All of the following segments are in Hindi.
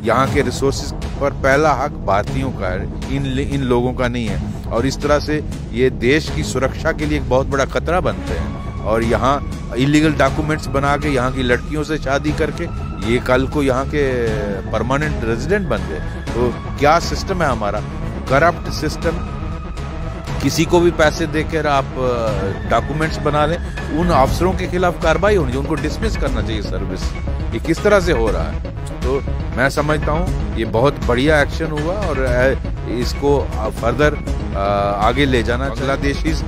यहाँ के रिसोर्सेज पर पहला हक भारतीयों का है, इन लोगों का नहीं है। और इस तरह से ये देश की सुरक्षा के लिए एक बहुत बड़ा खतरा बनते हैं। और यहाँ इलीगल डॉक्यूमेंट्स बना के यहाँ की लड़कियों से शादी करके ये कल को यहाँ के परमानेंट रेजिडेंट बन गए। तो क्या सिस्टम है हमारा, करप्ट सिस्टम। किसी को भी पैसे देकर आप डॉक्यूमेंट्स बना लें, उन अफसरों के खिलाफ कार्रवाई होनी चाहिए, उनको डिसमिस करना चाहिए सर्विस। ये किस तरह से हो रहा है? तो मैं समझता हूँ ये बहुत बढ़िया एक्शन हुआ और इसको फर्दर आगे ले जाना। बांग्लादेशीज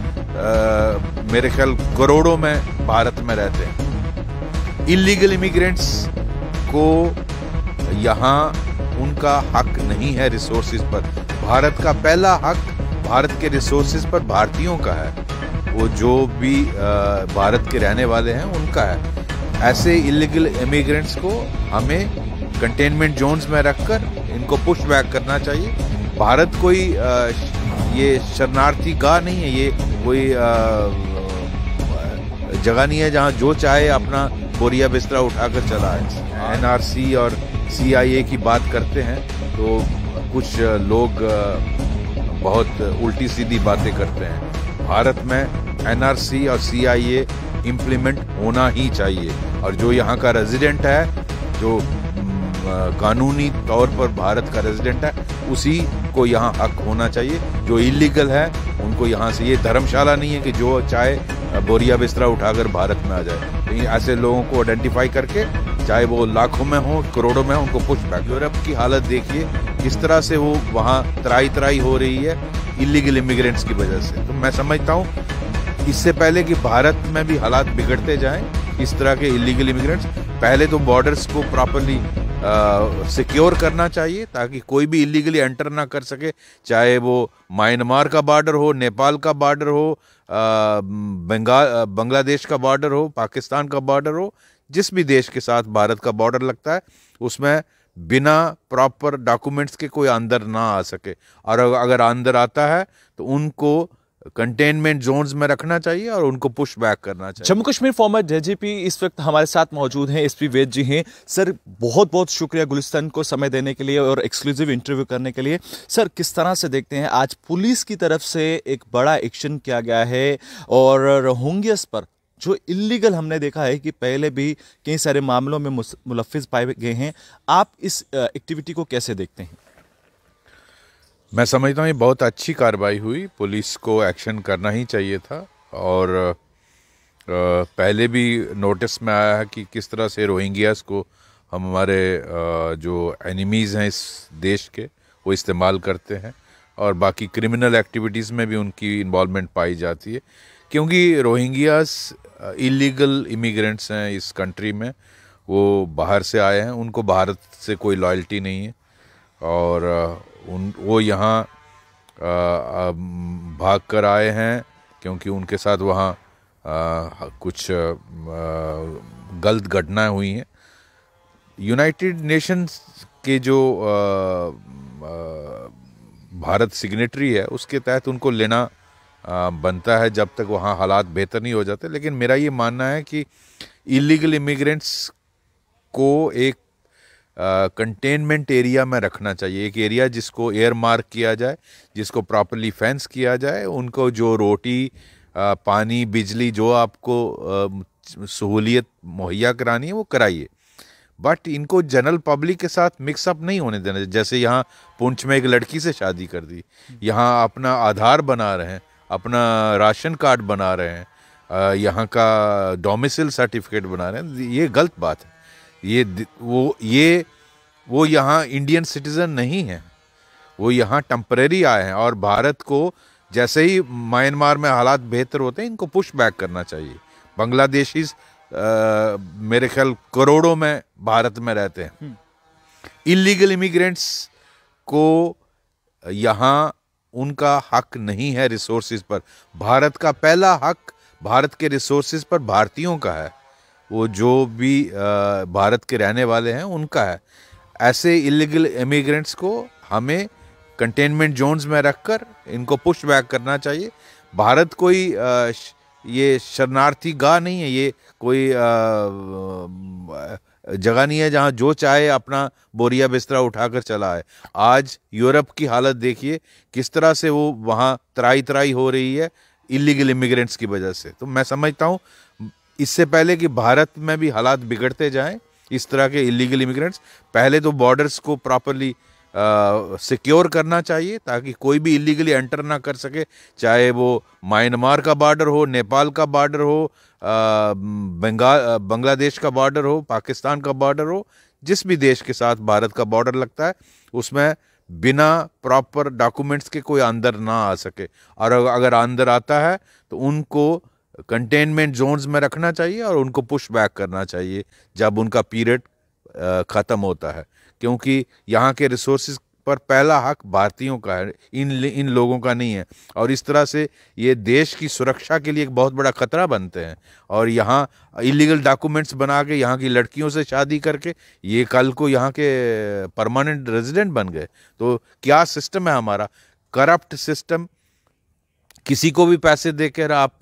मेरे ख्याल करोड़ों में भारत में रहते हैं। इलीगल इमिग्रेंट्स को यहाँ उनका हक नहीं है रिसोर्सेज पर। भारत का पहला हक भारत के रिसोर्सेज पर भारतीयों का है, वो जो भी भारत के रहने वाले हैं उनका है। ऐसे इलीगल इमिग्रेंट्स को हमें कंटेनमेंट जोन्स में रखकर इनको पुश बैक करना चाहिए। भारत कोई ये शरणार्थी गाह नहीं है, ये कोई जगह नहीं है जहां जो चाहे अपना बोरिया बिस्तरा उठाकर चला है। एनआरसी और सीआईए की बात करते हैं तो कुछ लोग बहुत उल्टी सीधी बातें करते हैं। भारत में एनआरसी और सीआईए इम्प्लीमेंट होना ही चाहिए। और जो यहाँ का रेजिडेंट है, जो कानूनी तौर पर भारत का रेजिडेंट है, उसी को यहाँ हक होना चाहिए। जो इलीगल है उनको यहाँ से, ये धर्मशाला नहीं है कि जो चाहे बोरिया बिस्तरा उठाकर भारत में आ जाए। तो ऐसे लोगों को आइडेंटिफाई करके, चाहे वो लाखों में हो करोड़ों में, उनको पुश बैक। यूरोप की हालत देखिए किस तरह से वो वहाँ तराई हो रही है इलीगल इमिग्रेंट्स की वजह से। तो मैं समझता हूँ इससे पहले कि भारत में भी हालात बिगड़ते जाएं इस तरह के इलीगल इमिग्रेंट्स, पहले तो बॉर्डर्स को प्रॉपरली सिक्योर करना चाहिए ताकि कोई भी इलीगली एंटर ना कर सके, चाहे वो म्यांमार का बॉर्डर हो, नेपाल का बॉर्डर हो, बांग्लादेश का बॉर्डर हो, पाकिस्तान का बॉर्डर हो। जिस भी देश के साथ भारत का बॉर्डर लगता है उसमें बिना प्रॉपर डॉक्यूमेंट्स के कोई अंदर ना आ सके। और अगर अंदर आता है तो उनको कंटेनमेंट जोन्स में रखना चाहिए और उनको पुश बैक करना चाहिए। जम्मू कश्मीर फॉर्मर डीजीपी इस वक्त हमारे साथ मौजूद हैं, एसपी वैद जी हैं। सर बहुत बहुत शुक्रिया गुलिस्तान को समय देने के लिए और एक्सक्लूसिव इंटरव्यू करने के लिए। सर किस तरह से देखते हैं आज पुलिस की तरफ से एक बड़ा एक्शन किया गया है और रोहिंग्यास पर जो इलीगल हमने देखा है कि पहले भी कई सारे मामलों में मुलव्विस पाए गए हैं, आप इस एक्टिविटी को कैसे देखते हैं? मैं समझता हूँ ये बहुत अच्छी कार्रवाई हुई, पुलिस को एक्शन करना ही चाहिए था। और पहले भी नोटिस में आया है कि किस तरह से रोहिंग्यास को हमारे जो एनिमीज़ हैं इस देश के वो इस्तेमाल करते हैं और बाकी क्रिमिनल एक्टिविटीज़ में भी उनकी इन्वॉल्वमेंट पाई जाती है। क्योंकि रोहिंग्यास इलीगल इमिग्रेंट्स हैं इस कंट्री में, वो बाहर से आए हैं, उनको भारत से कोई लॉयल्टी नहीं है और वो यहाँ भाग कर आए हैं क्योंकि उनके साथ वहाँ कुछ गलत घटनाएं हुई हैं। यूनाइटेड नेशंस के जो भारत सिग्नेटरी है उसके तहत उनको लेना बनता है जब तक वहाँ हालात बेहतर नहीं हो जाते। लेकिन मेरा ये मानना है कि इलीगल इमिग्रेंट्स को एक कंटेनमेंट एरिया में रखना चाहिए, एक एरिया जिसको एयर मार्क किया जाए, जिसको प्रॉपरली फेंस किया जाए, उनको जो रोटी पानी बिजली जो आपको सहूलियत मुहैया करानी है वो कराइए। बट इनको जनरल पब्लिक के साथ मिक्सअप नहीं होने देना। जैसे यहाँ पुंछ में एक लड़की से शादी कर दी, यहाँ अपना आधार बना रहे हैं, अपना राशन कार्ड बना रहे हैं, यहाँ का डोमिसाइल सर्टिफिकेट बना रहे हैं, ये गलत बात है। वो यहाँ इंडियन सिटीजन नहीं है, वो यहाँ टेम्परेरी आए हैं। और भारत को जैसे ही म्यांमार में हालात बेहतर होते हैं इनको पुश बैक करना चाहिए। बांग्लादेशीज मेरे ख्याल करोड़ों में भारत में रहते हैं। इलीगल इमिग्रेंट्स को यहाँ उनका हक नहीं है रिसोर्सेज पर। भारत का पहला हक भारत के रिसोर्सेज पर भारतीयों का है, वो जो भी भारत के रहने वाले हैं उनका है। ऐसे इलीगल इमिग्रेंट्स को हमें कंटेनमेंट जोन्स में रखकर इनको पुश बैक करना चाहिए। भारत कोई ये शरणार्थी गाह नहीं है, ये कोई जगह नहीं है जहाँ जो चाहे अपना बोरिया बिस्तरा उठाकर चला है। आज यूरोप की हालत देखिए किस तरह से वो वहाँ त्राई त्राई हो रही है इलीगल इमिग्रेंट्स की वजह से। तो मैं समझता हूँ इससे पहले कि भारत में भी हालात बिगड़ते जाएं इस तरह के इलीगल इमिग्रेंट्स, पहले तो बॉर्डर्स को प्रॉपरली सिक्योर करना चाहिए ताकि कोई भी इलीगली एंटर ना कर सके, चाहे वो म्यांमार का बॉर्डर हो, नेपाल का बॉर्डर हो, बांग्लादेश का बॉर्डर हो, पाकिस्तान का बॉर्डर हो, जिस भी देश के साथ भारत का बॉर्डर लगता है उसमें बिना प्रॉपर डॉक्यूमेंट्स के कोई अंदर ना आ सके। और अगर अंदर आता है तो उनको कंटेनमेंट जोन्स में रखना चाहिए और उनको पुश बैक करना चाहिए जब उनका पीरियड ख़त्म होता है, क्योंकि यहाँ के रिसोर्सेज पर पहला हक भारतीयों का है, इन लोगों का नहीं है। और इस तरह से ये देश की सुरक्षा के लिए एक बहुत बड़ा खतरा बनते हैं। और यहाँ इलीगल डॉक्यूमेंट्स बना के यहाँ की लड़कियों से शादी करके ये कल को यहाँ के परमानेंट रेजिडेंट बन गए। तो क्या सिस्टम है हमारा, करप्ट सिस्टम। किसी को भी पैसे देकर आप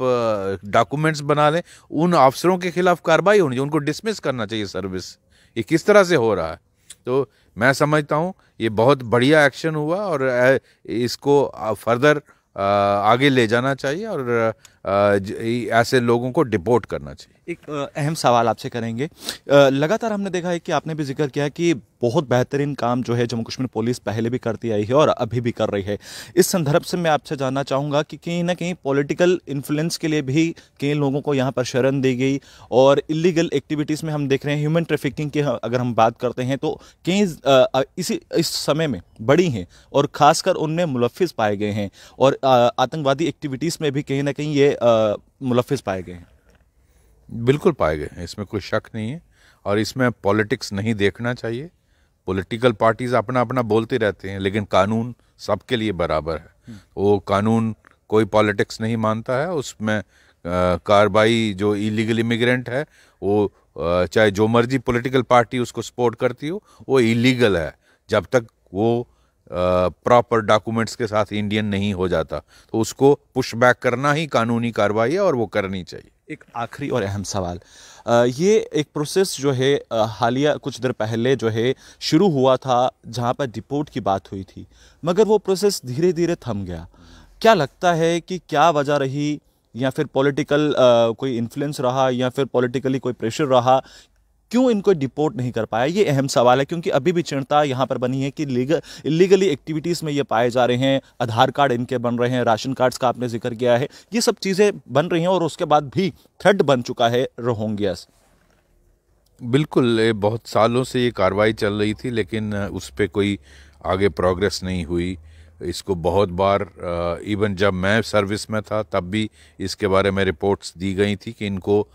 डॉक्यूमेंट्स बना लें, उन अफसरों के खिलाफ कार्रवाई होनी चाहिए, उनको डिसमिस करना चाहिए सर्विस। ये किस तरह से हो रहा है? तो मैं समझता हूँ ये बहुत बढ़िया एक्शन हुआ और इसको फर्दर आगे ले जाना चाहिए और ऐसे लोगों को डिपोर्ट करना चाहिए। एक अहम सवाल आपसे करेंगे। लगातार हमने देखा है कि आपने भी जिक्र किया कि बहुत बेहतरीन काम जो है जम्मू कश्मीर पुलिस पहले भी करती आई है और अभी भी कर रही है। इस संदर्भ से मैं आपसे जानना चाहूँगा कि कहीं ना कहीं पॉलिटिकल इन्फ्लुएंस के लिए भी कई लोगों को यहाँ पर शरण दी गई और इलीगल एक्टिविटीज़ में हम देख रहे हैं, ह्यूमन ट्रैफिकिंग की अगर हम बात करते हैं तो कई इस समय में बड़ी हैं और ख़ासकर उनमें मुलव्विस पाए गए हैं और आतंकवादी एक्टिविटीज़ में भी कहीं ना कहीं ये मुलव्विस पाए गए हैं। बिल्कुल पाए गए हैं, इसमें कोई शक नहीं है। और इसमें पॉलिटिक्स नहीं देखना चाहिए। पॉलिटिकल पार्टीज अपना अपना बोलते रहते हैं, लेकिन कानून सबके लिए बराबर है। वो कानून कोई पॉलिटिक्स नहीं मानता है। उसमें कार्रवाई जो इलीगल इमिग्रेंट है वो चाहे जो मर्जी पॉलिटिकल पार्टी उसको सपोर्ट करती हो, वो इलीगल है जब तक वो प्रॉपर डॉक्यूमेंट्स के साथ इंडियन नहीं हो जाता। तो उसको पुश बैक करना ही कानूनी कार्रवाई है और वो करनी चाहिए। एक आखिरी और अहम सवाल, ये एक प्रोसेस जो है हालिया कुछ देर पहले जो है शुरू हुआ था जहाँ पर डिपोर्ट की बात हुई थी, मगर वो प्रोसेस धीरे धीरे थम गया। क्या लगता है कि क्या वजह रही, या फिर पॉलिटिकल कोई इन्फ्लुएंस रहा, या फिर पॉलिटिकली कोई प्रेशर रहा, क्यों इनको डिपोर्ट नहीं कर पाया? ये अहम सवाल है, क्योंकि अभी भी चिंता यहाँ पर बनी है कि इलीगली एक्टिविटीज़ में ये पाए जा रहे हैं, आधार कार्ड इनके बन रहे हैं, राशन कार्ड्स का आपने जिक्र किया है, ये सब चीज़ें बन रही हैं और उसके बाद भी थ्रेट बन चुका है रोहिंग्यास। बिल्कुल, ये बहुत सालों से ये कार्रवाई चल रही थी, लेकिन उस पर कोई आगे प्रोग्रेस नहीं हुई। इसको बहुत बार इवन जब मैं सर्विस में था तब भी इसके बारे में रिपोर्ट्स दी गई थी कि इनको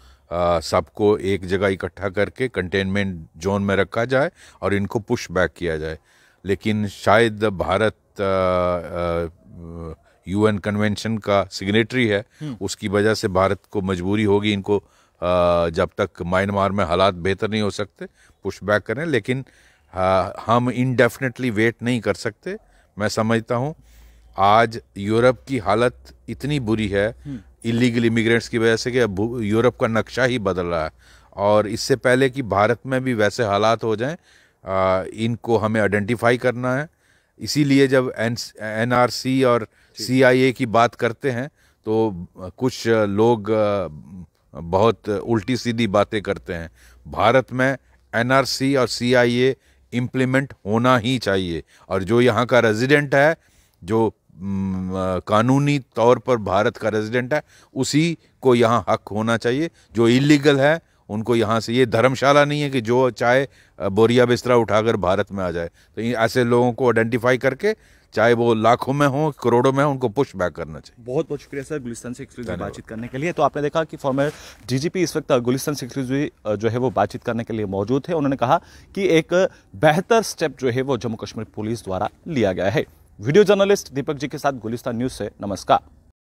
सबको एक जगह इकट्ठा करके कंटेनमेंट जोन में रखा जाए और इनको पुश बैक किया जाए। लेकिन शायद भारत यूएन कन्वेंशन का सिग्नेटरी है, उसकी वजह से भारत को मजबूरी होगी इनको जब तक म्यांमार में हालात बेहतर नहीं हो सकते पुश बैक करें। लेकिन हम इनडेफिनेटली वेट नहीं कर सकते। मैं समझता हूँ आज यूरोप की हालत इतनी बुरी है इलीगल इमिग्रेंट्स की वजह से कि यूरोप का नक्शा ही बदल रहा है। और इससे पहले कि भारत में भी वैसे हालात हो जाएं, इनको हमें आइडेंटिफाई करना है। इसीलिए जब एनआरसी और CIA की बात करते हैं तो कुछ लोग बहुत उल्टी सीधी बातें करते हैं। भारत में NRC और CIA इम्प्लीमेंट होना ही चाहिए और जो यहाँ का रेजिडेंट है, जो कानूनी तौर पर भारत का रेजिडेंट है, उसी को यहाँ हक होना चाहिए। जो इलीगल है उनको यहाँ से, ये धर्मशाला नहीं है कि जो चाहे बोरिया बिस्तरा उठाकर भारत में आ जाए। तो ऐसे लोगों को आइडेंटिफाई करके, चाहे वो लाखों में हो करोड़ों में हो, उनको पुश बैक करना चाहिए। बहुत बहुत शुक्रिया सर गुलिस्तान से एक्सक्लूसिव बातचीत करने के लिए। तो आपने देखा कि फॉर्मर DGP इस वक्त गुलिस्तान से एक्सक्लूसिव जो है वो बातचीत करने के लिए मौजूद है। उन्होंने कहा कि एक बेहतर स्टेप जो है वो जम्मू कश्मीर पुलिस द्वारा लिया गया है। वीडियो जर्नलिस्ट दीपक जी के साथ गुलिस्तान न्यूज़ से नमस्कार।